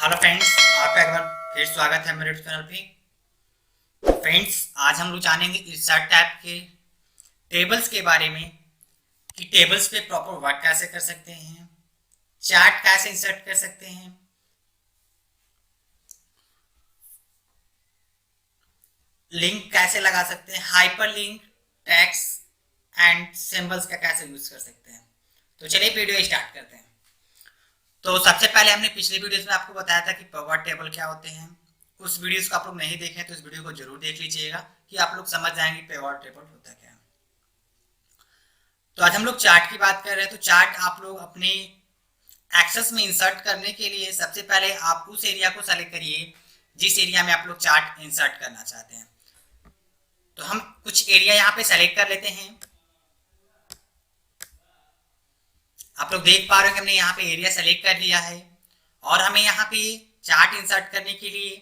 Hello friends, आपका एक बार फिर स्वागत है मेरे चैनल पे। फ्रेंड्स, आज हम लोग जानेंगे इंसर्ट टाइप के टेबल्स के बारे में कि टेबल्स पे प्रॉपर वर्क कैसे कर सकते हैं, चार्ट कैसे इंसर्ट कर सकते हैं, लिंक कैसे लगा सकते हैं, hyper link, tags and symbols का कैसे यूज कर सकते हैं। तो चलिए वीडियो स्टार्ट करते हैं। तो सबसे पहले हमने पिछले वीडियोस में आपको बताया था कि पॉवर टेबल क्या होते हैं। उस वीडियोस को आप लोग नहीं देखे तो इस वीडियो को जरूर देख लीजिएगा कि आप लोग समझ जाएंगे पॉवर टेबल होता क्या है। तो आज हम लोग चार्ट की बात कर रहे हैं। तो चार्ट आप लोग अपने एक्सेस में इंसर्ट करने के लिए सबसे पहले आप उस एरिया को सेलेक्ट करिए जिस एरिया में आप लोग चार्ट इंसर्ट करना चाहते हैं। तो हम कुछ एरिया यहाँ पे सेलेक्ट कर लेते हैं। आप लोग देख पा रहे हो कि हमने यहाँ पे एरिया सेलेक्ट कर लिया है और हमें यहाँ पे चार्ट इंसर्ट करने के लिए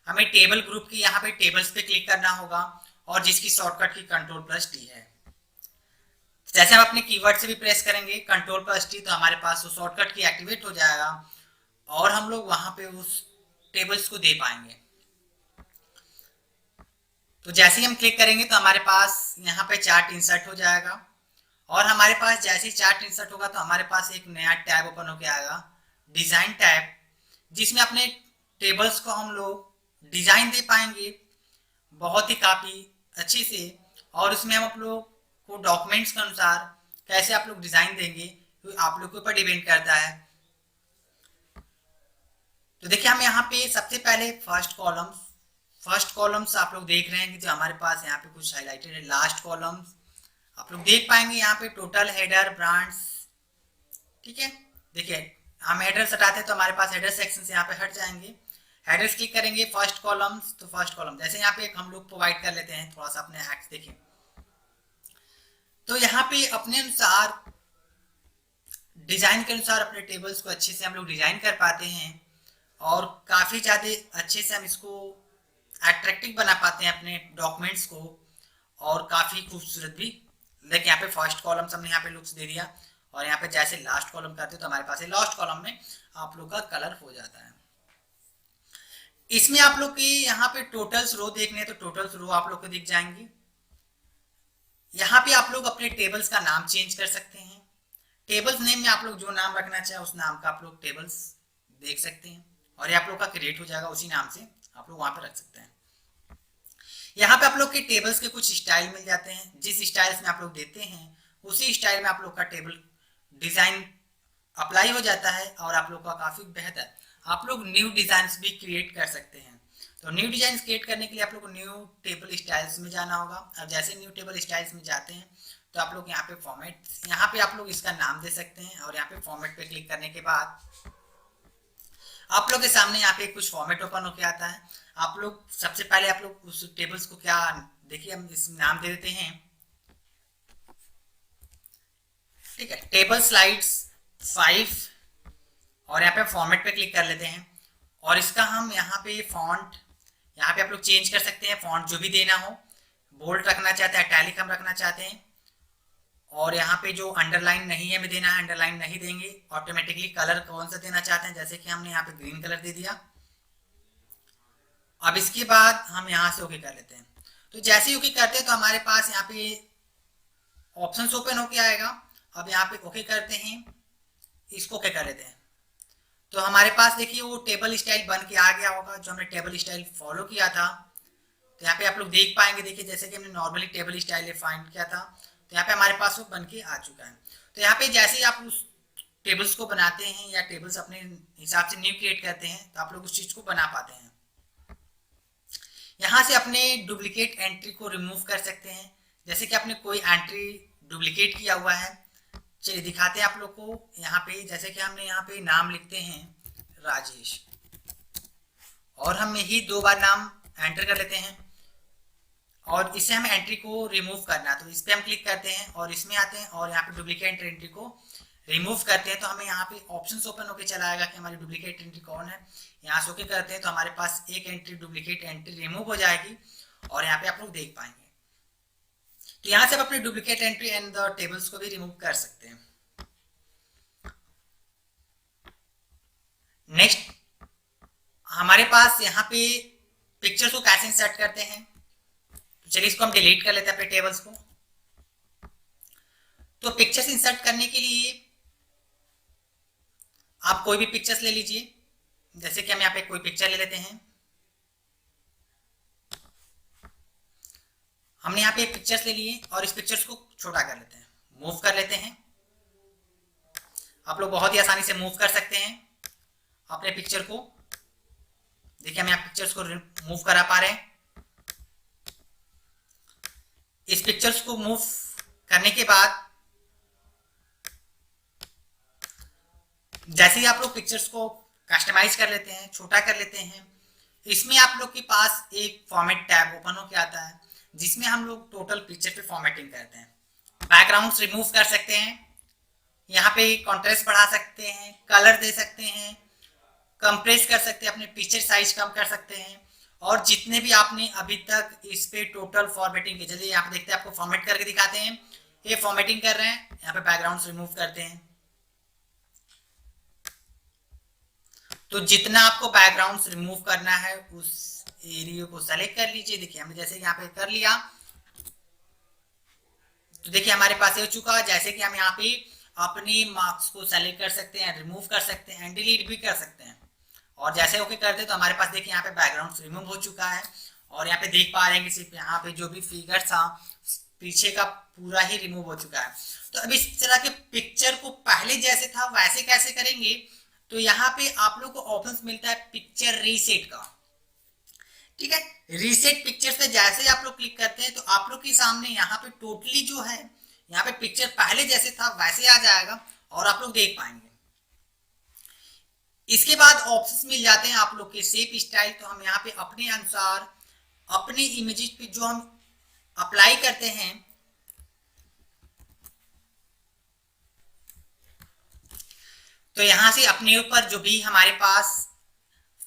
हमें टेबल ग्रुप की यहाँ पे टेबल्स पे क्लिक करना होगा और जिसकी शॉर्टकट की कंट्रोल+T है। जैसे हम अपने कीवर्ड से भी प्रेस करेंगे कंट्रोल+T तो हमारे पास वो शॉर्टकट की एक्टिवेट हो जाएगा और हम लोग वहां पे उस टेबल्स को दे पाएंगे। तो जैसे ही हम क्लिक करेंगे तो हमारे पास यहाँ पे चार्ट इंसर्ट हो जाएगा और हमारे पास जैसे ही चार्ट इंसर्ट होगा तो हमारे पास एक नया टैब ओपन होकर आएगा, डिजाइन टैब, जिसमें अपने टेबल्स को हम लोग डिजाइन दे पाएंगे बहुत ही काफी अच्छे से। और उसमें हम आप लोग को डॉक्यूमेंट्स के अनुसार कैसे आप लोग डिजाइन देंगे तो आप लोग के ऊपर डिपेंड करता है। तो देखिए हम यहाँ पे सबसे पहले फर्स्ट कॉलम्स आप लोग देख रहे हैं कि जो हमारे पास यहाँ पे कुछ हाईलाइटेड है। लास्ट कॉलम्स आप लोग देख पाएंगे यहाँ पे टोटल, हेडर, ब्रांड्स। ठीक है, देखिए हम हेडर्स हटाते हैं तो हमारे पास हेडर सेक्शन से यहाँ पे हट जाएंगे। हेडर्स क्लिक करेंगे फर्स्ट कॉलम्स, तो फर्स्ट कॉलम जैसे यहाँ पे हम लोग प्रोवाइड कर लेते हैं थोड़ा सा अपने एक्ट देखिए। तो यहाँ पे अपने अनुसार डिजाइन के अनुसार अपने टेबल्स को अच्छे से हम लोग डिजाइन कर पाते हैं और काफी ज्यादा अच्छे से हम इसको अट्रैक्टिव बना पाते हैं अपने डॉक्यूमेंट्स को और काफी खूबसूरत भी। देखिए यहाँ पे फर्स्ट कॉलम हमने यहाँ पे लुक्स दे दिया और यहाँ पे जैसे लास्ट कॉलम करते हैं तो हमारे पास लास्ट कॉलम में आप लोग का कलर हो जाता है। इसमें आप लोग की यहाँ पे टोटल्स रो देखने हैं तो टोटल्स रो आप लोग को दिख जाएंगी। यहाँ पे आप लोग अपने टेबल्स का नाम चेंज कर सकते हैं। टेबल्स नेम में आप लोग जो नाम रखना चाहे उस नाम का आप लोग टेबल्स देख सकते हैं और ये आप लोग का क्रिएट हो जाएगा, उसी नाम से आप लोग वहां पे रख सकते हैं। यहाँ पे आप लोग के टेबल्स के कुछ स्टाइल मिल जाते हैं, जिस स्टाइल्स में आप लोग देते हैं उसी स्टाइल में आप लोग का टेबल डिजाइन अप्लाई हो जाता है और आप लोग का काफी बेहतर आप लोग न्यू डिजाइन भी क्रिएट कर सकते हैं। तो न्यू डिजाइन क्रिएट करने के लिए आप लोग को न्यू टेबल स्टाइल्स में जाना होगा और जैसे न्यू टेबल स्टाइल्स में जाते हैं तो आप लोग यहाँ पे फॉर्मेट, यहाँ पे आप लोग इसका नाम दे सकते हैं और यहाँ पे फॉर्मेट पे क्लिक करने के बाद आप लोग के सामने यहाँ पे कुछ फॉर्मेट ओपन होके आता है। आप लोग सबसे पहले आप लोग उस टेबल्स को क्या देखिए हम इस नाम दे देते हैं, ठीक है, टेबल स्लाइड्स 5 और यहाँ पे फॉर्मेट पे क्लिक कर लेते हैं और इसका हम यहाँ पे फॉन्ट यहाँ पे आप लोग चेंज कर सकते हैं। फॉन्ट जो भी देना हो, बोल्ड रखना चाहते हैं, इटैलिक हम रखना चाहते हैं और यहाँ पे जो अंडरलाइन नहीं है हमें देना है, अंडरलाइन नहीं देंगे। ऑटोमेटिकली कलर कौन सा देना चाहते हैं, जैसे कि हमने यहाँ पे ग्रीन कलर दे दिया। अब इसके बाद हम यहाँ से ओके कर लेते हैं। तो जैसे ही ओके करते हैं तो हमारे पास यहाँ पे ऑप्शंस ओपन होके आएगा। अब यहाँ पे ओके करते हैं, इसको ओके कर लेते हैं तो हमारे पास देखिए वो टेबल स्टाइल बन के आ गया होगा जो हमने टेबल स्टाइल फॉलो किया था। तो यहाँ पे आप लोग देख पाएंगे, देखिए जैसे कि हमने नॉर्मली टेबल स्टाइल फाइंड किया था तो यहाँ पे हमारे पास वो बन के आ चुका है। तो यहाँ पे जैसे ही आप उस टेबल्स को बनाते हैं या टेबल्स अपने हिसाब से न्यू क्रिएट करते हैं तो आप लोग उस चीज को बना पाते हैं। यहाँ से अपने डुप्लीकेट एंट्री को रिमूव कर सकते हैं। जैसे कि आपने कोई एंट्री डुप्लीकेट किया हुआ है, चलिए दिखाते हैं आप लोग को। यहाँ पे जैसे कि हमने यहाँ पे नाम लिखते हैं राजेश और हम यही 2 बार नाम एंटर कर लेते हैं और इससे हमें एंट्री को रिमूव करना है तो इस पर हम क्लिक करते हैं और इसमें आते हैं और यहाँ पे डुप्लीकेट एंट्री को रिमूव करते हैं तो हमें यहाँ पे ऑप्शंस ओपन होकर चला आएगा कि हमारी डुप्लीकेट एंट्री कौन है। यहाँ से ओके करते हैं तो हमारे पास एक एंट्री डुप्लीकेट एंट्री रिमूव हो जाएगी और यहाँ पे आप लोग देख पाएंगे। तो यहाँ से आप अपने duplicate entry and the tables को भी रिमूव कर सकते हैं। नेक्स्ट हमारे पास यहाँ पे पिक्चर्स को कैसे इंसर्ट करते हैं, तो चलिए इसको हम डिलीट कर लेते हैं अपने टेबल्स को। तो पिक्चर्स इंसर्ट करने के लिए आप कोई भी पिक्चर्स ले लीजिए, जैसे कि हम यहाँ पे कोई पिक्चर ले लेते हैं। हमने यहाँ पे पिक्चर्स ले लिए और इस पिक्चर्स को छोटा कर लेते हैं, मूव कर लेते हैं। आप लोग बहुत ही आसानी से मूव कर सकते हैं अपने पिक्चर को। देखिए हम यहाँ पिक्चर्स को मूव करा पा रहे हैं। इस पिक्चर्स को मूव करने के बाद जैसे ही आप लोग पिक्चर्स को कस्टमाइज कर लेते हैं, छोटा कर लेते हैं, इसमें आप लोग के पास एक फॉर्मेट टैब ओपन होकर आता है जिसमें हम लोग टोटल पिक्चर पे फॉर्मेटिंग करते हैं। बैकग्राउंड्स रिमूव कर सकते हैं, यहाँ पे कॉन्ट्रास्ट बढ़ा सकते हैं, कलर दे सकते हैं, कंप्रेस कर सकते हैं, अपने पिक्चर साइज कम कर सकते हैं, और जितने भी आपने अभी तक इस पे टोटल फॉर्मेटिंग की, चलिए यहाँ पे देखते हैं, आपको फॉर्मेट करके दिखाते हैं। ये फॉर्मेटिंग कर रहे हैं, यहाँ पे बैकग्राउंड्स रिमूव करते हैं। तो जितना आपको बैकग्राउंड्स रिमूव करना है उस एरिया को सेलेक्ट कर लीजिए। देखिए हमने जैसे यहाँ पे कर लिया तो देखिए हमारे पास हो चुका है। जैसे कि हम यहाँ पे अपनी मार्क्स को सेलेक्ट कर सकते हैं, रिमूव कर सकते हैं, डिलीट भी कर सकते हैं। और जैसे ओके करते हैं तो हमारे पास देखिए यहाँ पे बैकग्राउंड रिमूव हो चुका है। और यहाँ पे देख पा रहे हैं कि सिर्फ यहाँ पे जो भी फिगर था पीछे का पूरा ही रिमूव हो चुका है। तो अब इस तरह के पिक्चर को पहले जैसे था वैसे कैसे करेंगे, तो यहाँ पे आप लोग को ऑप्शन मिलता है पिक्चर रीसेट का। ठीक है, रीसेट पिक्चर पे जैसे आप लोग क्लिक करते हैं तो आप लोग के सामने यहाँ पे टोटली जो है यहाँ पे पिक्चर पहले जैसे था वैसे आ जाएगा और आप लोग देख पाएंगे। इसके बाद ऑप्शंस मिल जाते हैं आप लोग के शेप स्टाइल। तो हम यहाँ पे अपने अनुसार अपने इमेजेस पे जो हम अप्लाई करते हैं, तो यहाँ से अपने ऊपर जो भी हमारे पास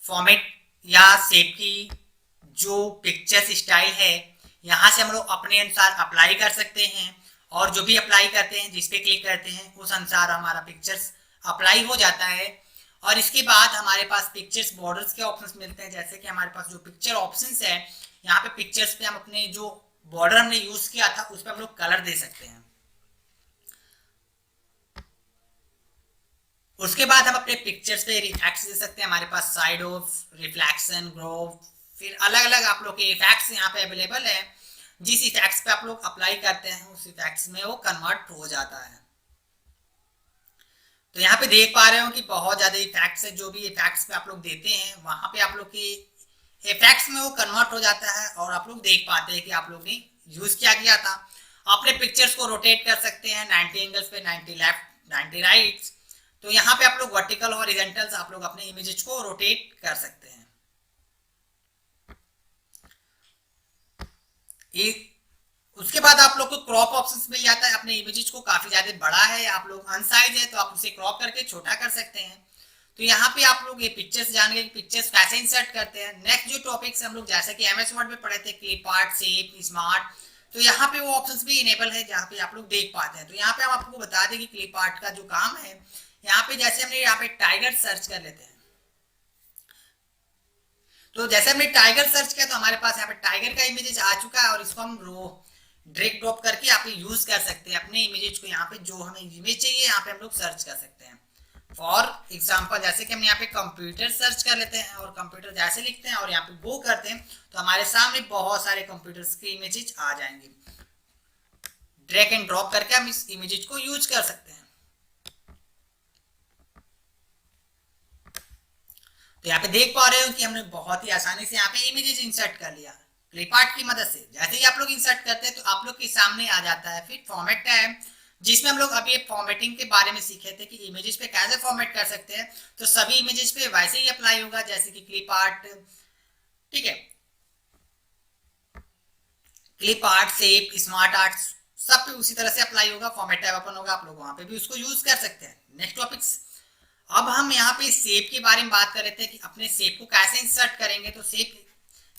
फॉर्मेट या शेप की जो पिक्चर्स स्टाइल है यहाँ से हम लोग अपने अनुसार अप्लाई कर सकते हैं। और जो भी अप्लाई करते हैं, जिस पे क्लिक करते हैं उस अनुसार हमारा पिक्चर्स अप्लाई हो जाता है। और इसके बाद हमारे पास पिक्चर्स बॉर्डर्स के ऑप्शंस मिलते हैं। जैसे कि हमारे पास जो पिक्चर ऑप्शंस है, यहाँ पे पिक्चर्स पे हम अपने जो बॉर्डर हमने यूज किया था उस पर हम लोग कलर दे सकते हैं। उसके बाद हम अपने पिक्चर्स पे इफेक्ट्स दे सकते हैं। हमारे पास साइड ऑफ, रिफ्लेक्शन, ग्रो, फिर अलग अलग आप लोग के इफेक्ट्स यहाँ पे अवेलेबल है। जिस इफेक्ट्स पे आप लोग अप्लाई करते हैं उस इफेक्ट्स में वो कन्वर्ट हो जाता है। तो यहाँ पे देख पा रहे हो कि बहुत ज्यादा इफेक्ट्स है। जो भी इफेक्ट्स पे आप लोग देते हैं वहां पे आप लोग के इफेक्ट्स में वो कन्वर्ट हो जाता है और आप लोग देख पाते हैं कि आप लोग ने यूज क्या किया था। अपने पिक्चर्स को रोटेट कर सकते हैं 90 एंगल्स पे, 90 लेफ्ट, 90 राइट। तो यहाँ पे आप लोग वर्टिकल और हॉरिजॉन्टल आप लोग अपने इमेजेस को रोटेट कर सकते हैं। उसके बाद आप लोग को क्रॉप ऑप्शंस मिल जाता है। अपने इमेजेस को काफी ज्यादा बड़ा है, आप लोग अनसाइज है, तो आप उसे क्रॉप करके छोटा कर सकते हैं। तो यहाँ पे आप लोग ये पिक्चर्स जान गए, पिक्चर्स कैसे इंसर्ट करते हैं। नेक्स्ट जो टॉपिक्स हम लोग जैसे कि एमएस वर्ड में पढ़े थे, क्लिप आर्ट, शेप, स्मार्ट, तो यहाँ पे वो ऑप्शंस भी इनेबल है जहाँ पे आप लोग देख पाते हैं। तो यहाँ पे हम आपको बता दें कि क्लिप आर्ट का जो काम है, यहाँ पे जैसे हमने यहाँ पे टाइगर सर्च कर लेते हैं, तो जैसे हमने टाइगर सर्च किया तो हमारे पास यहाँ पे टाइगर का इमेजेस आ चुका है और इसको हम ड्रैग ड्रॉप करके आप यूज कर सकते हैं अपने इमेजेस को। यहाँ पे जो हमें इमेज चाहिए यहाँ पे हम लोग सर्च कर सकते हैं। फॉर एग्जाम्पल जैसे कि हम यहाँ पे कंप्यूटर सर्च कर लेते हैं और कंप्यूटर जैसे लिखते हैं और यहाँ पे गो करते हैं तो हमारे सामने बहुत सारे कंप्यूटर्स के इमेजेस आ जाएंगे। ड्रैग एंड ड्रॉप करके हम इस इमेजेस को यूज कर सकते हैं। तो यहाँ पे देख पा रहे हो कि हमने बहुत ही आसानी से यहाँ पे इमेजेस इंसर्ट कर लिया क्लिप आर्ट की मदद से। जैसे ही आप लोग इंसर्ट करते हैं तो आप लोग के सामने आ जाता है फिर फॉर्मेट टैब, जिसमें हम लोग अभी फॉर्मेटिंग के बारे में सीखे थे कि इमेजेस पे कैसे फॉर्मेट कर सकते हैं। तो सभी इमेजेस पे वैसे ही अप्लाई होगा जैसे कि क्लिप आर्ट, ठीक है, clip art, shape, smart art, सब पे उसी तरह से अप्लाई होगा। फॉर्मेट टैब ओपन होगा, आप लोग वहां पे भी उसको यूज कर सकते हैं। नेक्स्ट टॉपिक्स, अब हम यहाँ पे शेप के बारे में बात कर रहे थे कि अपने शेप को कैसे इंसर्ट करेंगे। तो शेप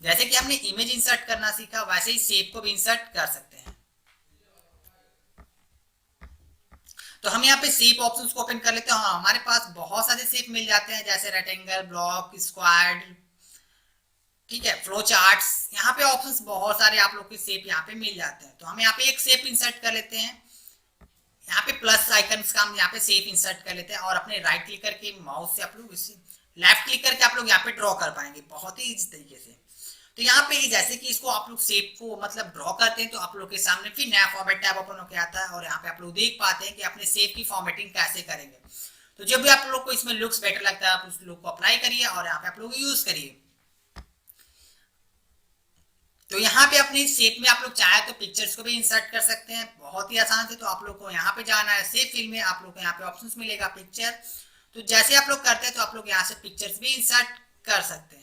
जैसे कि हमने इमेज इंसर्ट करना सीखा वैसे ही शेप को भी इंसर्ट कर सकते हैं। तो हम यहाँ पे शेप ऑप्शंस को ओपन कर लेते हैं। हाँ, हमारे पास बहुत सारे शेप मिल जाते हैं जैसे रेक्टेंगल, ब्लॉक, स्क्वायर, ठीक है, फ्लो चार्ट्स, यहाँ पे ऑप्शंस बहुत सारे आप लोग के शेप यहाँ पे मिल जाते हैं। तो हम यहाँ पे एक शेप इंसर्ट कर लेते हैं, यहाँ पे प्लस आइकन का हम यहाँ पे शेप इंसर्ट कर लेते हैं और अपने राइट क्लिक करके माउस से आप लोग इसे लेफ्ट क्लिक करके आप लोग यहाँ पे ड्रॉ कर पाएंगे बहुत ही इजी तरीके से। तो यहाँ पे जैसे कि इसको आप लोग शेप को मतलब ड्रॉ करते हैं तो आप लोग के सामने फिर नया फॉर्मेट टैब ओपन होकर आता है और यहाँ पे आप लोग देख पाते हैं कि अपने शेप की फॉर्मेटिंग कैसे करेंगे। तो जब भी आप लोग को इसमें लुक्स बेटर लगता है आप उस लुक को अप्लाई करिए और यहाँ पे आप लोग यूज करिए। तो यहाँ पे अपनी शेप में आप लोग चाहे तो पिक्चर्स को भी इंसर्ट कर सकते हैं बहुत ही आसान से। तो आप लोग को यहाँ पे जाना है शेप फील्ड में, आप लोग को यहाँ पे ऑप्शंस मिलेगा पिक्चर। तो जैसे आप लोग करते हैं तो आप लोग यहाँ से पिक्चर्स भी इंसर्ट कर सकते हैं।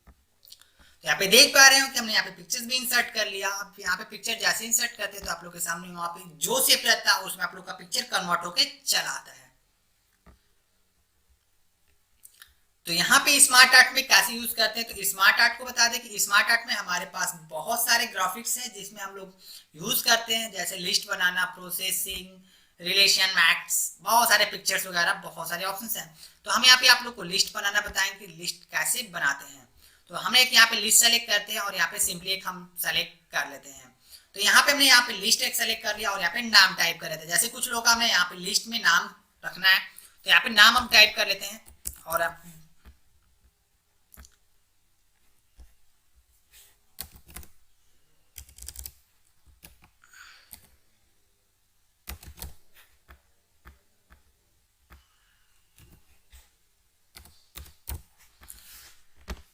तो यहाँ पे देख पा रहे हो कि हमने यहाँ पे पिक्चर्स भी इंसर्ट कर लिया। अब यहाँ पे पिक्चर जैसे इंसर्ट करते हैं तो आप लोग के सामने वहाँ पे जो शेप रहता है उसमें आप लोग का पिक्चर कन्वर्ट होकर चला आता है। तो यहाँ पे स्मार्ट आर्ट में कैसे यूज करते हैं, तो स्मार्ट आर्ट को बता दें कि स्मार्ट आर्ट में हमारे पास बहुत सारे ग्राफिक्स हैं जिसमें हम लोग यूज करते हैं, जैसे लिस्ट बनाना, प्रोसेसिंग, रिलेशन, मैक्स, बहुत सारे पिक्चर्स वगैरह, बहुत सारे ऑप्शंस हैं। तो हम यहाँ पे आप लोग को लिस्ट बनाना बताएंगे कि लिस्ट कैसे बनाते हैं। तो हम एक यहाँ पे लिस्ट सेलेक्ट करते हैं और यहाँ पे सिंपली एक हम सेलेक्ट कर लेते हैं। तो यहाँ पे हमने यहाँ पे लिस्ट एक सेलेक्ट कर लिया और यहाँ पे नाम टाइप कर लेते हैं। जैसे कुछ लोग का हमें यहाँ पे लिस्ट में नाम रखना है तो यहाँ पे नाम हम टाइप कर लेते हैं और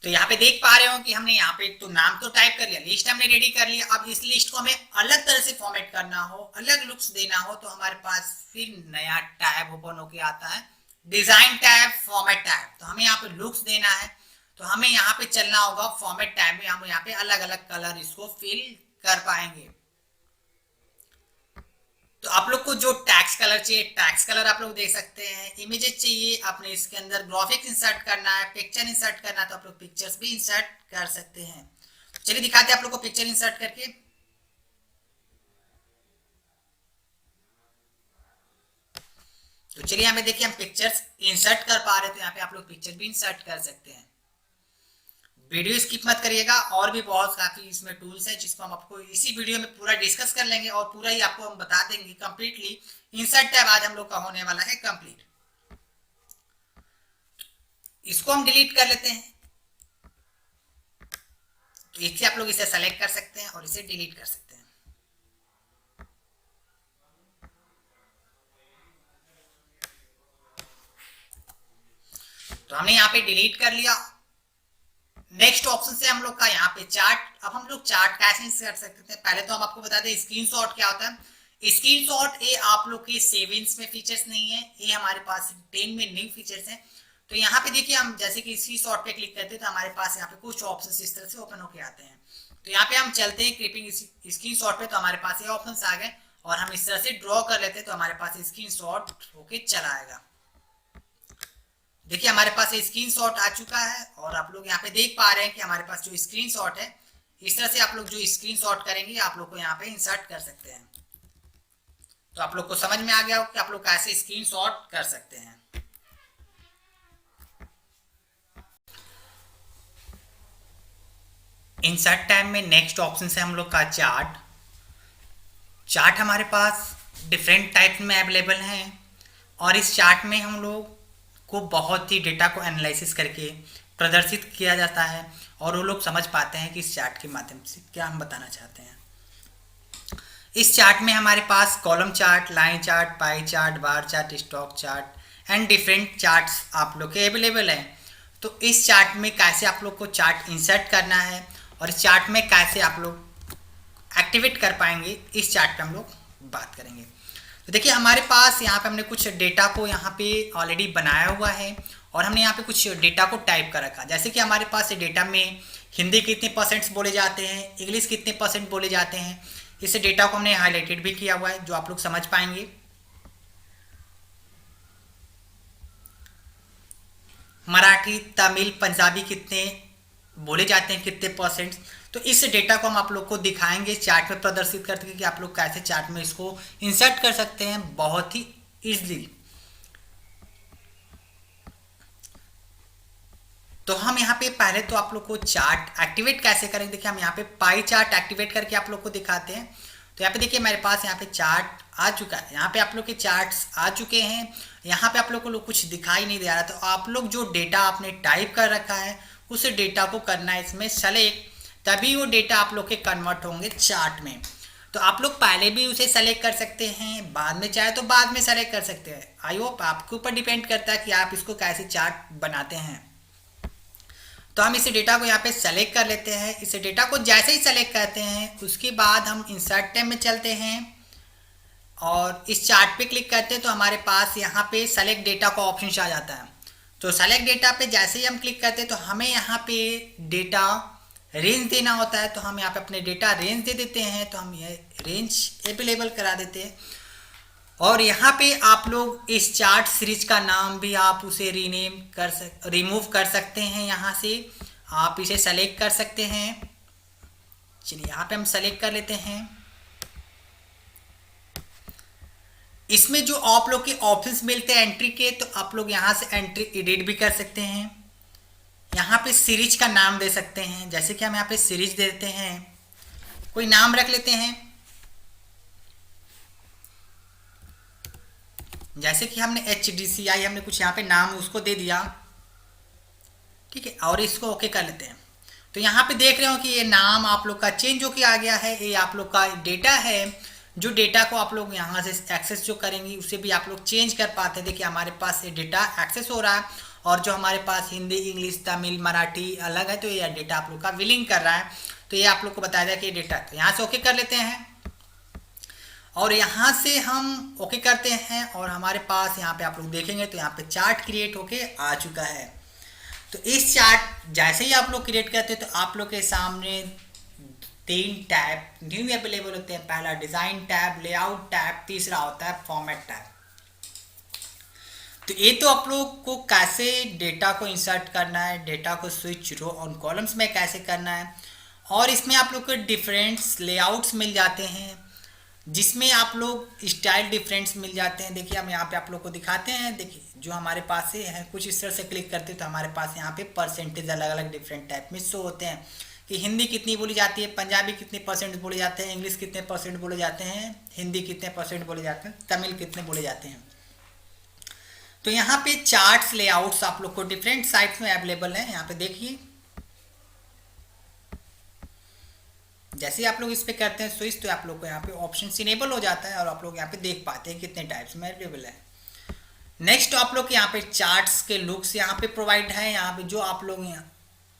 तो यहाँ पे देख पा रहे हो कि हमने यहाँ पे तो नाम तो टाइप कर लिया, लिस्ट हमने रेडी कर लिया। अब इस लिस्ट को हमें अलग तरह से फॉर्मेट करना हो, अलग लुक्स देना हो तो हमारे पास फिर नया टैब ओपन होके आता है, डिजाइन टैब, फॉर्मेट टैब। तो हमें यहाँ पे लुक्स देना है तो हमें यहाँ पे चलना होगा फॉर्मेट टैब में। हम यहाँ पे अलग अलग कलर इसको फिल कर पाएंगे। तो आप लोग को जो टैक्स कलर चाहिए टैक्स कलर आप लोग देख सकते हैं। इमेजेस चाहिए आपने इसके अंदर ग्राफिक्स इंसर्ट करना है, पिक्चर इंसर्ट करना है तो आप लोग पिक्चर्स भी इंसर्ट कर सकते हैं। चलिए दिखाते हैं आप लोग को पिक्चर इंसर्ट करके। तो चलिए यहाँ पे देखिए हम पिक्चर्स इंसर्ट कर पा रहे हैं तो यहाँ पे आप लोग पिक्चर भी इंसर्ट कर सकते हैं। वीडियो स्किप मत करिएगा, और भी बहुत काफी इसमें टूल्स है जिसको हम आपको इसी वीडियो में पूरा डिस्कस कर लेंगे और पूरा ही आपको हम बता देंगे कंप्लीटली। इंसर्ट टैब आज हम लोग का होने वाला है कंप्लीट। इसको हम डिलीट कर लेते हैं। तो इससे आप लोग इसे सेलेक्ट कर सकते हैं और इसे डिलीट कर सकते हैं। तो हमने यहाँ पे डिलीट कर लिया। नेक्स्ट ऑप्शन से हम लोग का यहाँ पे चार्ट। अब हम लोग चार्ट कैसे कर सकते हैं, पहले तो हम आपको बता दें स्क्रीनशॉट क्या होता है। स्क्रीनशॉट ये आप लोग के सेविंग्स में फीचर्स नहीं है, ये हमारे पास 10 में न्यू फीचर्स हैं। तो यहाँ पे देखिए हम जैसे कि स्क्रीनशॉट पे क्लिक करते हैं तो हमारे पास यहाँ पे कुछ ऑप्शन इस तरह से ओपन होके आते हैं। तो यहाँ पे हम चलते हैं क्लिपिंग स्क्रीनशॉट पे तो हमारे पास ये ऑप्शन आ गए और हम इस तरह से ड्रॉ कर लेते हैं तो हमारे पास स्क्रीनशॉट होके चला आएगा। देखिए हमारे पास स्क्रीनशॉट आ चुका है और आप लोग यहाँ पे देख पा रहे हैं कि हमारे पास जो स्क्रीनशॉट है इस तरह से आप लोग जो स्क्रीनशॉट करेंगे आप लोग को यहाँ पे इंसर्ट कर सकते हैं। तो आप लोग को समझ में आ गया हो कि आप लोग कैसे स्क्रीनशॉट कर सकते हैं। इंसर्ट टाइम में नेक्स्ट ऑप्शन है हम लोग का चार्ट। चार्ट हमारे पास डिफरेंट टाइप में अवेलेबल हैं और इस चार्ट में हम लोग को बहुत ही डेटा को एनालिसिस करके प्रदर्शित किया जाता है और वो लोग समझ पाते हैं कि इस चार्ट के माध्यम से क्या हम बताना चाहते हैं। इस चार्ट में हमारे पास column chart, line chart, pie chart, bar chart, stock chart and different charts आप लोग के अवेलेबल हैं। तो इस चार्ट में कैसे आप लोग को चार्ट इंसर्ट करना है और इस चार्ट में कैसे आप लोग एक्टिवेट कर पाएंगे इस चार्ट पे हम लोग बात करेंगे। तो देखिए हमारे पास यहाँ पे हमने कुछ डेटा को यहाँ पे ऑलरेडी बनाया हुआ है और हमने यहाँ पे कुछ डेटा को टाइप कर रखा। जैसे कि हमारे पास डेटा में हिंदी कितने परसेंट्स बोले जाते हैं, इंग्लिश कितने परसेंट बोले जाते हैं, इस डेटा को हमने हाईलाइटेड भी किया हुआ है जो आप लोग समझ पाएंगे। मराठी, तमिल, पंजाबी कितने बोले जाते हैं, कितने परसेंट। तो इस डेटा को हम आप लोग को दिखाएंगे, चार्ट में प्रदर्शित करते हैं कि आप लोग कैसे चार्ट में इसको इंसर्ट कर सकते हैं बहुत ही इजीली। तो हम यहाँ पे पहले तो आप लोग को चार्ट एक्टिवेट कैसे करेंगे, देखिए हम यहाँ पे पाई चार्ट एक्टिवेट करके आप लोग को दिखाते हैं। तो यहाँ पे देखिए मेरे पास यहाँ पे चार्ट आ चुका है, यहाँ पे आप लोग के चार्ट्स आ चुके हैं। यहाँ पे आप लोग को कुछ दिखाई नहीं दे रहा, तो आप लोग जो डेटा आपने टाइप कर रखा है उस डेटा को करना है इसमें सेलेक्ट, तभी वो डेटा आप लोग के कन्वर्ट होंगे चार्ट में। तो आप लोग पहले भी उसे सेलेक्ट कर सकते हैं, बाद में चाहे तो बाद में सेलेक्ट कर सकते हैं। आई होप आपके ऊपर डिपेंड करता है कि आप इसको कैसे चार्ट बनाते हैं। तो हम इस डेटा को यहाँ पे सेलेक्ट कर लेते हैं। इस डेटा को जैसे ही सेलेक्ट करते हैं उसके बाद हम इंसर्ट टैब में चलते हैं और इस चार्ट पे क्लिक करते हैं तो हमारे पास यहाँ पे सेलेक्ट डेटा का ऑप्शन आ जाता है। तो सेलेक्ट डेटा पे जैसे ही हम क्लिक करते हैं तो हमें यहाँ पे डेटा रेंज देना होता है। तो हम यहाँ पे अपने डेटा रेंज दे देते हैं, तो हम ये रेंज अवेलेबल करा देते हैं। और यहाँ पे आप लोग इस चार्ट सीरीज का नाम भी आप उसे रिमूव कर सकते हैं। यहाँ से आप इसे सेलेक्ट कर सकते हैं। चलिए यहाँ पे हम सेलेक्ट कर लेते हैं। इसमें जो आप लोग के ऑप्शंस मिलते हैं एंट्री के, तो आप लोग यहाँ से एंट्री एडिट भी कर सकते हैं। यहाँ पे सीरीज का नाम दे सकते हैं, जैसे कि हम यहाँ पे सीरीज देते हैं, कोई नाम रख लेते हैं। जैसे कि हमने HDCI हमने कुछ यहाँ पे नाम उसको दे दिया, ठीक है, और इसको ओके कर लेते हैं। तो यहाँ पे देख रहे हो कि ये नाम आप लोग का चेंज होके आ गया है। ये आप लोग का डेटा है, जो डेटा को आप लोग यहाँ से एक्सेस जो करेंगे उसे भी आप लोग चेंज कर पाते हैं। देखिए हमारे पास ये डेटा एक्सेस हो रहा है, और जो हमारे पास हिंदी, इंग्लिश, तमिल, मराठी अलग है, तो ये डेटा आप लोग का विलिंग कर रहा है। तो ये आप लोग को बताया जाए कि ये डेटा, तो यहाँ से ओके कर लेते हैं। और यहाँ से हम ओके करते हैं और हमारे पास यहाँ पे आप लोग देखेंगे तो यहाँ पे चार्ट क्रिएट होके आ चुका है। तो इस चार्ट जैसे ही आप लोग क्रिएट करते हैं तो आप लोग के सामने 3 टैब न्यू अवेलेबल होते हैं। पहला डिज़ाइन टैब, लेआउट टैब, तीसरा होता है फॉर्मेट टैब। तो ये तो आप लोग को कैसे डेटा को इंसर्ट करना है, डेटा को स्विच रो ऑन कॉलम्स में कैसे करना है, और इसमें आप लोग को डिफरेंट लेआउट्स मिल जाते हैं, जिसमें आप लोग स्टाइल डिफरेंट्स मिल जाते हैं। देखिए हम यहाँ पे आप लोग को दिखाते हैं। देखिए जो हमारे पास से है, कुछ इस तरह से क्लिक करते हैं तो हमारे पास यहाँ पे परसेंटेज अलग अलग डिफरेंट टाइप में शो होते हैं कि हिंदी कितनी बोली जाती है, पंजाबी कितने परसेंट बोले जाते हैं, इंग्लिश कितने परसेंट बोले जाते हैं, हिंदी कितने परसेंट बोले जाते हैं, तमिल कितने बोले जाते हैं। तो यहाँ पे चार्ट्स लेआउट्स आप लोग को डिफरेंट साइट्स में अवेलेबल है। यहाँ पे देखिए जैसे ही आप लोग इस पे करते हैं स्विच, तो आप लोग को यहाँ पे ऑप्शन इनेबल हो जाता है और आप लोग यहाँ पे देख पाते हैं कितने टाइप्स में अवेलेबल है। नेक्स्ट आप लोग यहाँ पे चार्ट्स के लुक्स यहाँ पे प्रोवाइड है। यहाँ पे जो आप लोग यहाँ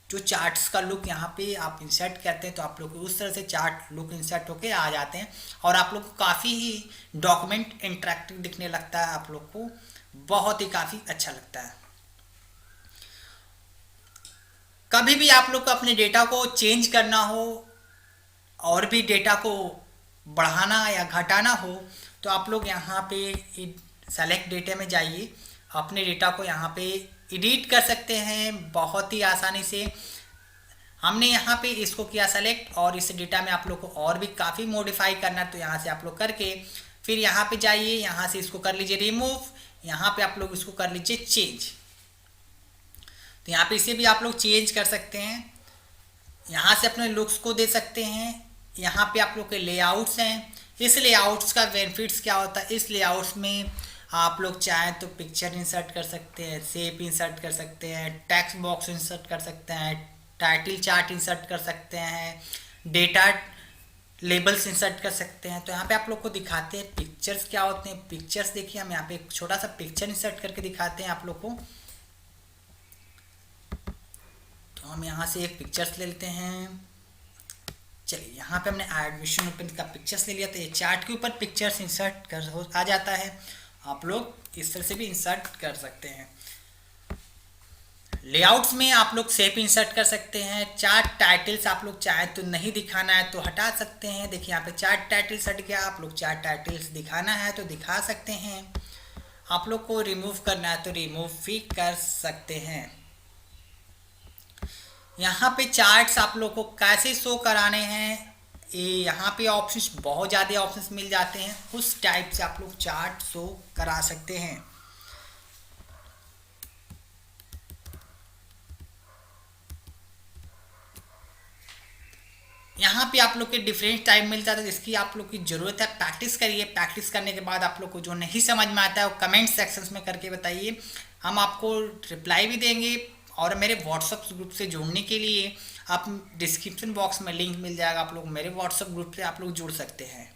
जो चार्ट्स का लुक यहाँ पे आप इंसर्ट करते हैं तो आप लोग को उस तरह से चार्ट लुक इंसर्ट होके आ जाते हैं और आप लोग को काफ़ी ही डॉक्यूमेंट इंटरेक्टिव दिखने लगता है। आप लोग को बहुत ही काफ़ी अच्छा लगता है। कभी भी आप लोग को अपने डेटा को चेंज करना हो और भी डेटा को बढ़ाना या घटाना हो, तो आप लोग यहाँ पे सेलेक्ट डेटा में जाइए, अपने डेटा को यहाँ पे एडिट कर सकते हैं बहुत ही आसानी से। हमने यहाँ पे इसको किया सेलेक्ट, और इस डेटा में आप लोग को और भी काफ़ी मॉडिफाई करना है, तो यहाँ से आप लोग करके फिर यहाँ पे जाइए, यहाँ से इसको कर लीजिए रिमूव, यहाँ पे आप लोग इसको कर लीजिए चेंज। तो यहाँ पे इसे भी आप लोग चेंज कर सकते हैं, यहाँ से अपने लुक्स को दे सकते हैं। यहाँ पे आप लोग के लेआउट्स हैं, इस लेआउट्स का बेनिफिट्स क्या होता है, इस लेआउट्स में आप लोग चाहें तो पिक्चर इंसर्ट कर सकते हैं, शेप इंसर्ट कर सकते हैं, टेक्स्ट बॉक्स इंसर्ट कर सकते हैं, टाइटल चार्ट इंसर्ट कर सकते हैं, डेटा लेबल्स इंसर्ट कर सकते हैं। तो यहाँ पे आप लोग को दिखाते हैं पिक्चर्स क्या होते हैं। पिक्चर्स देखिए हम यहाँ पे एक छोटा सा पिक्चर इंसर्ट करके दिखाते हैं आप लोग को। तो हम यहाँ से एक पिक्चर्स ले लेते हैं। चलिए यहाँ पे हमने एडमिशन ओपन का पिक्चर्स ले लिया, तो ये चार्ट के ऊपर पिक्चर्स इंसर्ट कर हो आ जाता है। आप लोग इस तरह से भी इंसर्ट कर सकते हैं। लेआउट्स में आप लोग शेप इंसर्ट कर सकते हैं। चार्ट टाइटल्स आप लोग चाहे तो नहीं दिखाना है तो हटा सकते हैं। देखिए यहाँ पे चार्ट टाइटल्स हट गया, आप लोग चार्ट टाइटल्स दिखाना है तो दिखा सकते हैं। आप लोग को रिमूव करना है तो रिमूव भी कर सकते हैं। यहाँ पे चार्ट्स आप लोग को कैसे शो कराने हैं, ये यहाँ पे ऑप्शंस बहुत ज़्यादा ऑप्शंस मिल जाते हैं, उस टाइप से आप लोग चार्ट शो करा सकते हैं। यहाँ पे आप लोग के डिफरेंट टाइप मिल जाता है, जिसकी आप लोग की ज़रूरत है। प्रैक्टिस करिए, प्रैक्टिस करने के बाद आप लोग को जो नहीं समझ में आता है वो कमेंट सेक्शंस में करके बताइए, हम आपको रिप्लाई भी देंगे। और मेरे व्हाट्सअप ग्रुप से जुड़ने के लिए आप डिस्क्रिप्शन बॉक्स में लिंक मिल जाएगा, आप लोग मेरे व्हाट्सअप ग्रुप से आप लोग जुड़ सकते हैं।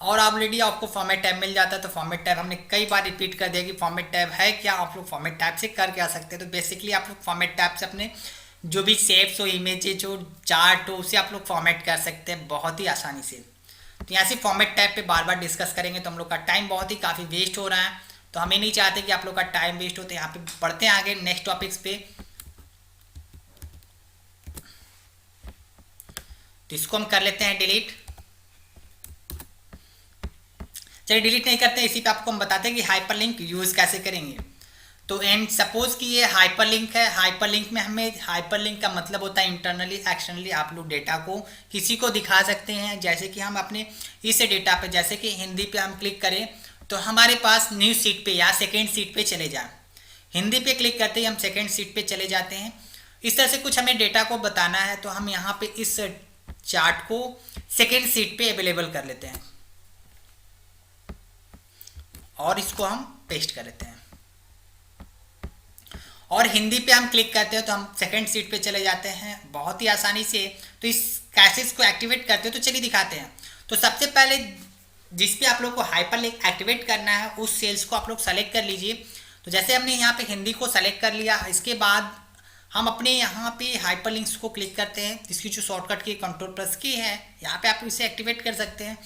और ऑलरेडी आपको फॉर्मेट टैब मिल जाता है, तो फॉर्मेट टैब हमने कई बार रिपीट कर दिया कि फॉर्मेट टैब है क्या, आप लोग फॉर्मेट टैब से करके आ सकते हैं। तो बेसिकली आप लोग फॉर्मेट टैब से अपने जो भी शेप्स हो, इमेजेज हो, चार्ट हो, उसे आप लोग फॉर्मेट कर सकते हैं बहुत ही आसानी से। तो यहाँ से फॉर्मेट टैब पे बार बार डिस्कस करेंगे तो हम लोग का टाइम बहुत ही काफ़ी वेस्ट हो रहा है, तो हमें नहीं चाहते कि आप लोग का टाइम वेस्ट हो। तो यहाँ पे बढ़ते हैं आगे नेक्स्ट टॉपिक्स पे। तो इसको हम कर लेते हैं डिलीट। चलिए डिलीट नहीं करते, इसी पे आपको हम बताते हैं कि हाइपरलिंक यूज कैसे करेंगे। तो एंड सपोज कि ये हाइपरलिंक है, हाइपरलिंक में हमें हाइपरलिंक का मतलब होता है इंटरनली एक्सटर्नली आप लोग डेटा को किसी को दिखा सकते हैं। जैसे कि हम अपने इस डेटा पे, जैसे कि हिंदी पे हम क्लिक करें तो हमारे पास न्यू सीट पे या सेकेंड सीट पे चले जाएं। हिंदी पे क्लिक करते ही हम सेकेंड सीट पे चले जाते हैं। इस तरह से कुछ हमें डेटा को बताना है, तो हम यहाँ पे इस चार्ट को सेकेंड सीट पे अवेलेबल कर लेते हैं और इसको हम पेस्ट कर लेते हैं। और हिंदी पे हम क्लिक करते हैं तो हम सेकंड सीट पे चले जाते हैं बहुत ही आसानी से। तो इस कैशेस को एक्टिवेट करते हैं, तो चलिए दिखाते हैं। तो सबसे पहले जिस पे आप लोग को हाइपरलिंक एक्टिवेट करना है उस सेल्स को आप लोग सेलेक्ट कर लीजिए। तो जैसे हमने यहाँ पे हिंदी को सेलेक्ट कर लिया, इसके बाद हम अपने यहाँ पे हाइपरलिंक्स को क्लिक करते हैं, जिसकी जो शॉर्टकट की कंट्रोल+ की है, यहाँ पे आप इसे एक्टिवेट कर सकते हैं।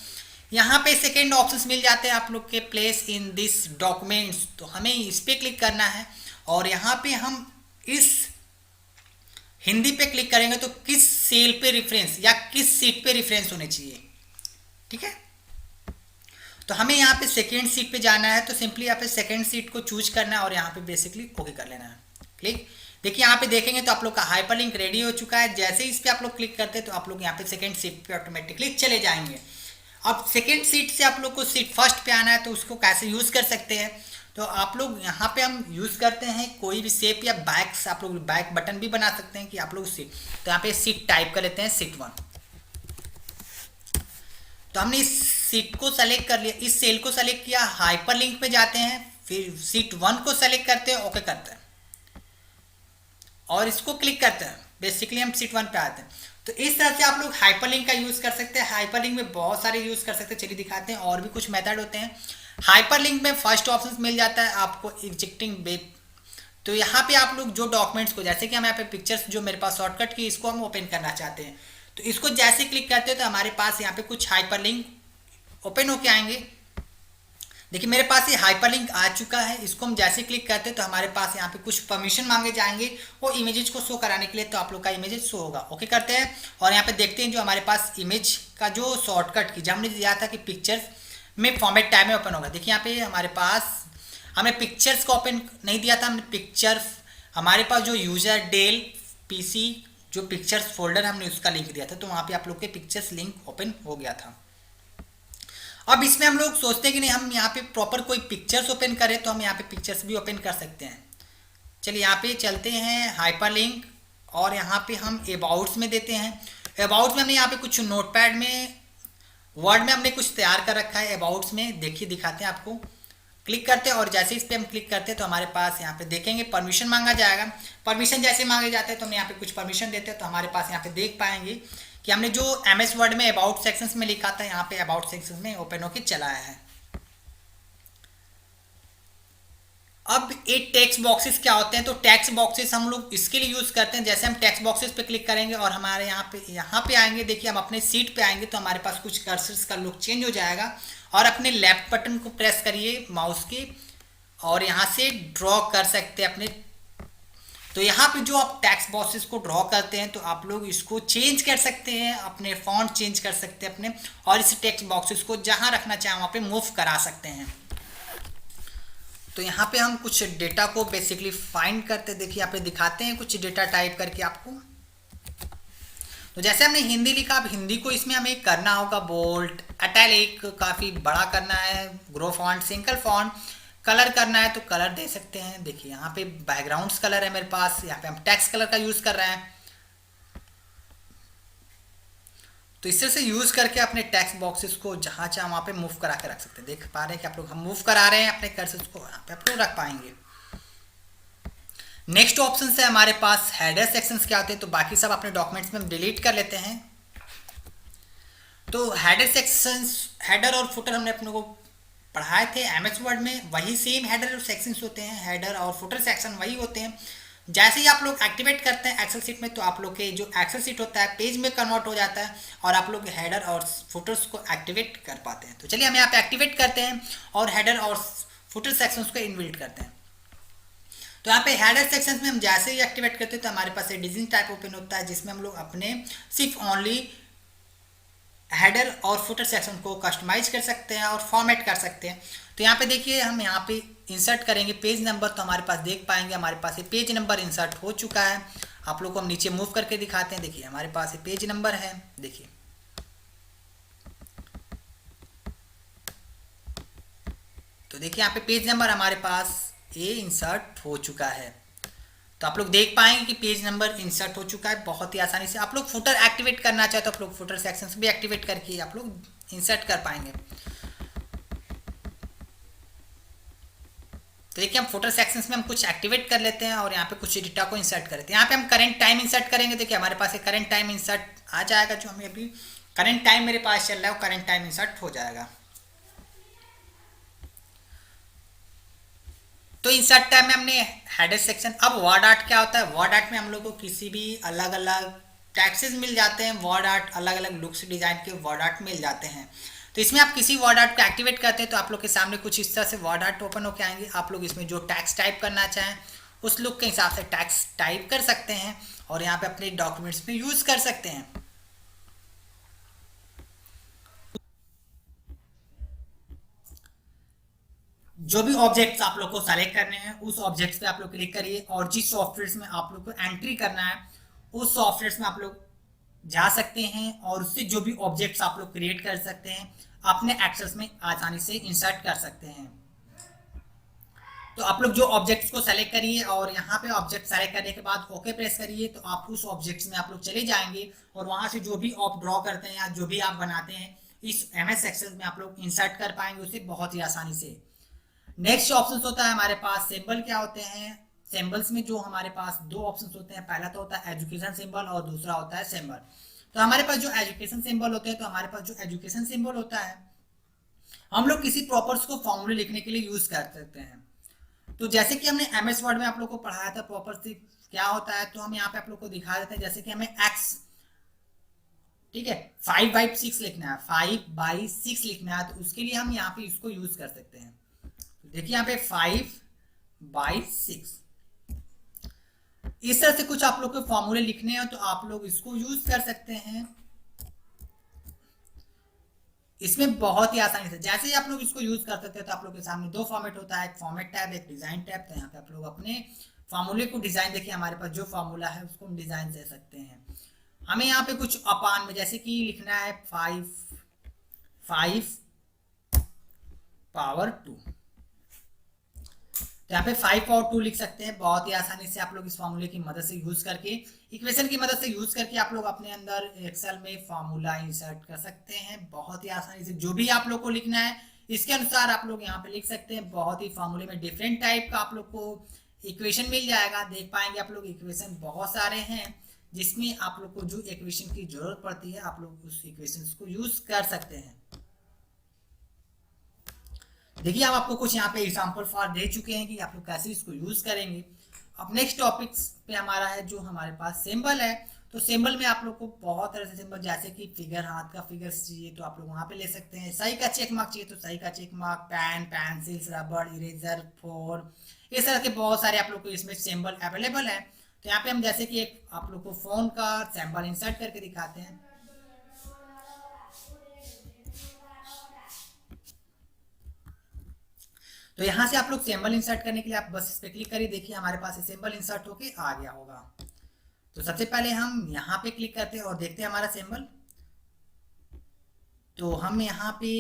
यहाँ पे सेकेंड ऑप्शंस मिल जाते हैं आप लोग के प्लेस इन दिस डॉक्यूमेंट्स, तो हमें इस पर क्लिक करना है। और यहाँ पे हम इस हिंदी पे क्लिक करेंगे तो किस सेल पे रेफरेंस या किस सीट पे रेफरेंस होने चाहिए, ठीक है। तो हमें यहाँ पे सेकेंड सीट पे जाना है, तो सिंपली यहाँ पे सेकेंड सीट को चूज करना है और यहाँ पे बेसिकली ओके कर लेना है, क्लिक। देखिए यहाँ पे देखेंगे तो आप लोग का हाइपरलिंक रेडी हो चुका है। जैसे इस पे आप लोग क्लिक करते हैं तो आप लोग यहाँ पे सेकेंड सीट पे ऑटोमेटिकली चले जाएंगे। अब सेकेंड सीट से आप लोग को सीट फर्स्ट पे आना है, तो उसको कैसे यूज कर सकते हैं। तो आप लोग यहाँ पे हम यूज करते हैं कोई भी शेप या बैक्स, आप लोग बैक बटन भी बना सकते हैं कि आप लोग सीट। तो यहाँ पे सीट टाइप कर लेते हैं सीट 1। तो हमने इस सीट को सेलेक्ट कर लिया, इस सेल को सेलेक्ट किया, हाइपरलिंक पे जाते हैं, फिर सीट 1 को सेलेक्ट करते हैं, ओके करते हैं और इसको क्लिक करते हैं। बेसिकली हम सीट 1 पे आते हैं। तो इस तरह से आप लोग हाइपरलिंक का यूज कर सकते हैं। हाइपरलिंक में बहुत सारे यूज कर सकते हैं, चलिए दिखाते हैं। और भी कुछ मेथड होते हैं। हाइपरलिंक में फर्स्ट ऑप्शन मिल जाता है आपको इंजेक्टिंग वेब। तो यहाँ पे आप लोग जो डॉक्यूमेंट्स को, जैसे कि हम यहाँ पे पिक्चर्स जो मेरे पास शॉर्टकट की, इसको हम ओपन करना चाहते हैं, तो इसको जैसे क्लिक करते हैं तो हमारे पास यहाँ पे कुछ हाइपरलिंक ओपन होके आएंगे। देखिए मेरे पास ये हाइपरलिंक आ चुका है। इसको हम जैसे क्लिक करते हैं तो हमारे पास यहाँ पे कुछ परमिशन मांगे जाएंगे वो इमेजेस को शो कराने के लिए। तो आप लोग का इमेजेस शो होगा, ओके करते हैं। और यहाँ पे देखते हैं जो हमारे पास इमेज का जो शॉर्टकट की, जब हमने दिया था कि पिक्चर्स में फॉर्मेट टैब में ओपन होगा। देखिए यहाँ पे हमारे पास हमने पिक्चर्स को ओपन नहीं दिया था, हमने पिक्चर, हमारे पास जो यूजर डेल PC जो पिक्चर्स फोल्डर हमने उसका लिंक दिया था, तो वहाँ पे आप लोग के पिक्चर्स लिंक ओपन हो गया था। अब इसमें हम लोग सोचते हैं कि नहीं, हम यहाँ पे प्रॉपर कोई पिक्चर्स ओपन करें तो हम यहाँ पे पिक्चर्स भी ओपन कर सकते हैं। चलिए यहाँ पे चलते हैं हाइपरलिंक और यहाँ पे हम अबाउट्स में देते हैं। अबाउट्स में हमने यहाँ पे कुछ नोटपैड में, वर्ड में हमने कुछ तैयार कर रखा है। अबाउट्स में देखिए दिखाते हैं आपको, क्लिक करते हैं और जैसे इस पर हम क्लिक करते हैं तो हमारे पास यहाँ पे देखेंगे परमिशन मांगा जाएगा। परमिशन जैसे मांगे जाते हैं तो हम यहाँ पे कुछ परमिशन देते हैं, तो हमारे पास यहाँ पे देख पाएंगे कि हमने जो MS वर्ड में अबाउट सेक्शंस में लिखा था, यहाँ पे अबाउट सेक्शंस में ओपन होके चला आया है। अब ये टेक्स्ट बॉक्सेस क्या होते हैं, तो टेक्स्ट बॉक्सेस हम लोग इसके लिए यूज करते हैं। जैसे हम टेक्स्ट बॉक्सेस पे क्लिक करेंगे और हमारे यहाँ पे आएंगे, देखिए हम अपने सीट पे आएंगे तो हमारे पास कुछ कर्सर्स का लुक चेंज हो जाएगा। और अपने लेफ्ट बटन को प्रेस करिए माउस के और यहाँ से ड्रॉ कर सकते हैं अपने। तो यहाँ पे जो आप टेक्स्ट बॉक्सेस को ड्रॉ करते हैं तो आप लोग इसको चेंज कर सकते हैं, अपने फॉन्ट चेंज कर सकते हैं अपने, और इस टेक्स्ट बॉक्सेस को जहाँ रखना चाहें वहाँ पे मूव करा सकते हैं। तो यहाँ पे हम कुछ डेटा को बेसिकली फाइंड करते हैं। देखिए यहाँ पे दिखाते हैं कुछ डेटा टाइप करके आपको। तो जैसे हमने हिंदी लिखा, अब हिंदी को इसमें हमें करना होगा बोल्ड, इटैलिक, काफ़ी बड़ा करना है, grow font, single font, colour करना है तो कलर दे सकते हैं। देखिए यहाँ पे बैकग्राउंड्स कलर है मेरे पास, यहाँ पे हम टेक्स्ट कलर का यूज़ कर रहे हैं। तो इस तरह से यूज करके अपने टेक्स्ट बॉक्सेस को जहाँ चाहे वहाँ पे मूव करा के रख सकते हैं। देख पा रहे हैं कि आप लोग हम मूव करा रहे हैं अपने कर्सर को, यहाँ पे आप लोग रख पाएंगे। नेक्स्ट ऑप्शन से हमारे पास हेडर सेक्शंस क्या होते हैं, तो बाकी सब अपने डॉक्यूमेंट्स में हम डिलीट कर लेते हैं। तो हेडर सेक्शंस, हेडर और फुटर हमने अपने को पढ़ाए थे एमएस वर्ड में, वही सेम हेडर और सेक्शंस होते हैं। हेडर और फुटर सेक्शन वही होते हैं। जैसे ही आप लोग एक्टिवेट करते हैं एक्सेल सीट में, तो आप लोग के जो एक्सेल सीट होता है पेज में कन्वर्ट हो जाता है और आप लोग हेडर और फुटर्स को एक्टिवेट कर पाते हैं। तो चलिए हम यहाँ पे एक्टिवेट करते हैं और हेडर और फुटर सेक्शंस को इनबिल्ट करते हैं। तो यहाँ पे हेडर सेक्शंस में हम जैसे ही एक्टिवेट करते हैं तो हमारे पास एक डिजाइन टाइप ओपन होता है, जिसमें हम लोग अपने सिर्फ ओनली हेडर और फुटर सेक्शन को कस्टमाइज कर सकते हैं और फॉर्मेट कर सकते हैं। तो यहाँ पे देखिए हम यहाँ पे इंसर्ट करेंगे पेज नंबर, तो हमारे पास देख पाएंगे हमारे पास ये पेज नंबर इंसर्ट हो चुका है। आप लोग को हम नीचे मूव करके दिखाते हैं। देखिए हमारे पास ये पेज नंबर है, देखिए तो देखिए यहाँ पे पेज नंबर हमारे पास ये इंसर्ट हो चुका है। तो आप लोग देख पाएंगे कि पेज नंबर इंसर्ट हो चुका है बहुत ही आसानी से। आप लोग फुटर एक्टिवेट करना चाहे तो आप लोग फुटर सेक्शंस भी एक्टिवेट करके आप लोग इंसर्ट कर पाएंगे। तो देखिए हम फुटर सेक्शंस में हम कुछ एक्टिवेट कर लेते हैं और यहाँ पे कुछ डेटा को इंसर्ट कर लेते हैं। यहाँ पे हम करंट टाइम इंसर्ट करेंगे। देखिए हमारे पास एक करंट टाइम इंसर्ट आ जाएगा, जो हमें अभी करंट टाइम मेरे पास चल रहा है, करंट टाइम इंसर्ट हो जाएगा। तो इंसर्ट टाइम में हमने हेडर सेक्शन। अब वर्ड आर्ट क्या होता है, वर्ड आर्ट में हम लोग को किसी भी अलग अलग टैक्सेस मिल जाते हैं। वर्ड आर्ट अलग अलग लुक्स डिजाइन के वर्ड आर्ट मिल जाते हैं। तो इसमें आप किसी वर्ड आर्ट को एक्टिवेट करते हैं तो आप लोग के सामने कुछ इस तरह से वर्ड आर्ट ओपन होकर आएंगे। आप लोग इसमें जो टैक्स टाइप करना चाहें उस लुक के हिसाब से टैक्स टाइप कर सकते हैं और यहाँ पे अपने डॉक्यूमेंट्स में यूज कर सकते हैं। जो भी ऑब्जेक्ट्स आप लोग को सेलेक्ट करने हैं उस ऑब्जेक्ट्स पे आप लोग क्लिक करिए और जिस सॉफ्टवेयर में आप लोग को एंट्री करना है उस सॉफ्टवेयर में आप लोग जा सकते हैं और उससे जो भी ऑब्जेक्ट्स आप लोग क्रिएट कर सकते हैं अपने एक्सेस में आसानी से इंसर्ट कर सकते हैं। तो आप लोग जो ऑब्जेक्ट्स को सेलेक्ट करिए और यहाँ पे ऑब्जेक्ट सेलेक्ट करने के बाद ओके प्रेस करिए, तो आप उस ऑब्जेक्ट्स में आप लोग चले जाएंगे और वहां से जो भी आप ड्रॉ करते हैं या जो भी आप बनाते हैं इस एमएस एक्सेल में आप लोग इंसर्ट कर पाएंगे उसे बहुत ही आसानी से। नेक्स्ट ऑप्शन होता है हमारे पास सिंबल। क्या होते हैं सिंबल्स में, जो हमारे पास दो ऑप्शन होते हैं, पहला तो होता है एजुकेशन सिंबल और दूसरा होता है सिंबल। तो हमारे पास जो एजुकेशन सिंबल होते हैं, तो हमारे पास जो एजुकेशन सिंबल होता है हम लोग किसी प्रॉपर्स को फॉर्मूले लिखने के लिए यूज कर सकते हैं। तो जैसे कि हमने एमएस वर्ड में आप लोग को पढ़ाया था प्रॉपर्स क्या होता है, तो हम यहाँ पे आप लोग को दिखा देते हैं। जैसे कि हमें एक्स, ठीक है, 5/6 लिखना है, 5/6 लिखना है, तो उसके लिए हम यहाँ पे इसको यूज कर सकते हैं। देखिए यहाँ पे 5/6 इस तरह से कुछ आप लोग को फॉर्मूले लिखने हैं तो आप लोग इसको यूज कर सकते हैं। इसमें बहुत ही आसानी से जैसे ही आप लोग इसको यूज कर सकते हैं तो आप लोग के सामने दो फॉर्मेट होता है, एक फॉर्मेट टैब एक डिजाइन टैब। तो यहाँ पे आप लोग अपने फॉर्मूले को डिजाइन, देखिए हमारे पास जो फॉर्मूला है उसको हम डिजाइन दे सकते हैं। हमें यहाँ पे कुछ अपान में जैसे कि लिखना है 5/2, तो यहाँ पे 5/2 लिख सकते हैं। बहुत ही आसानी से आप लोग इस फॉर्मूले की मदद से यूज करके, इक्वेशन की मदद से यूज करके आप लोग अपने अंदर एक्सेल में फॉर्मूला इंसर्ट कर सकते हैं बहुत ही आसानी से। जो भी आप लोग को लिखना है इसके अनुसार आप लोग यहाँ पे लिख सकते हैं। बहुत ही फॉर्मूले में डिफरेंट टाइप का आप लोग को इक्वेशन मिल जाएगा। देख पाएंगे आप लोग इक्वेशन बहुत सारे हैं जिसमें आप लोग को जो इक्वेशन की जरूरत पड़ती है आप लोग उस इक्वेशन को यूज कर सकते हैं। देखिए हम आपको कुछ यहाँ पे एग्जाम्पल फॉर दे चुके हैं कि आप लोग कैसे इसको यूज करेंगे। अब नेक्स्ट टॉपिक्स पे हमारा है जो हमारे पास सिंबल है। तो सिंबल में आप लोग को बहुत तरह से सिंबल, जैसे कि फिगर, हाथ का फिगर चाहिए तो आप लोग वहां पे ले सकते हैं। सही का चेक मार्क चाहिए तो सही का चेक मार्क, पेन, पेंसिल्स, रबड़, इरेजर, फोर, इस तरह के बहुत सारे आप लोग को इसमें सिंबल अवेलेबल है। तो यहाँ पे हम जैसे कि एक आप लोग को फोन का सिंबल इंसर्ट करके दिखाते हैं। तो यहाँ से आप लोग सिंबल इंसर्ट करने के लिए आप बस इस पे क्लिक करिए। देखिए हमारे पास सिंबल इंसर्ट होके आ गया होगा। तो सबसे पहले हम यहाँ पे क्लिक करते हैं और देखते हैं हमारा सिंबल। तो हम यहाँ पे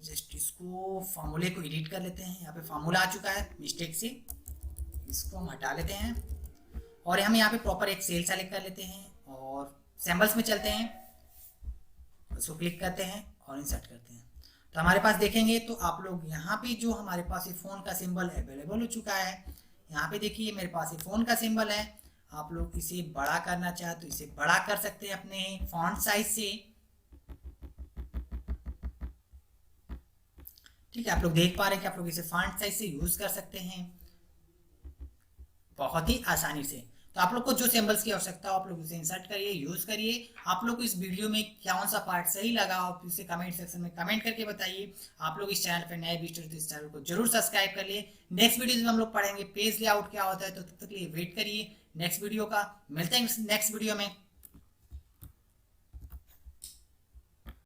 जस्ट इसको फॉर्मूले को एडिट कर लेते हैं। यहाँ पे फॉर्मूला आ चुका है मिस्टेक से, इसको हम हटा लेते हैं और हम यहाँ पे प्रॉपर एक सेल सेलेक्ट कर लेते हैं और सिंबल्स में चलते हैं। उसको क्लिक करते हैं और इंसर्ट करते हैं। तो हमारे पास देखेंगे तो आप लोग यहाँ पे जो हमारे पास ये फ़ोन का सिंबल अवेलेबल हो चुका है। यहाँ पे देखिए मेरे पास ये फ़ोन का सिंबल है। आप लोग इसे बड़ा करना चाहे तो इसे बड़ा कर सकते हैं अपने फॉन्ट साइज से। ठीक है, आप लोग देख पा रहे हैं कि आप लोग इसे फॉन्ट साइज से यूज कर सकते हैं बहुत ही आसानी से। तो आप लोग को जो सिंबल्स की आवश्यकता हो आप लोग इसे इंसर्ट करिए, यूज करिए। आप लोग को इस वीडियो में कौन सा पार्ट सही लगा आप इसे कमेंट सेक्शन में कमेंट करके बताइए। आप लोग इस चैनल पर नए विजिटर तो इस चैनल को जरूर सब्सक्राइब कर लिए। नेक्स्ट वीडियो में हम लोग पढ़ेंगे पेज लेआउट क्या होता है, तो तब तक के लिए वेट करिए नेक्स्ट वीडियो का। मिलते हैं नेक्स्ट वीडियो में।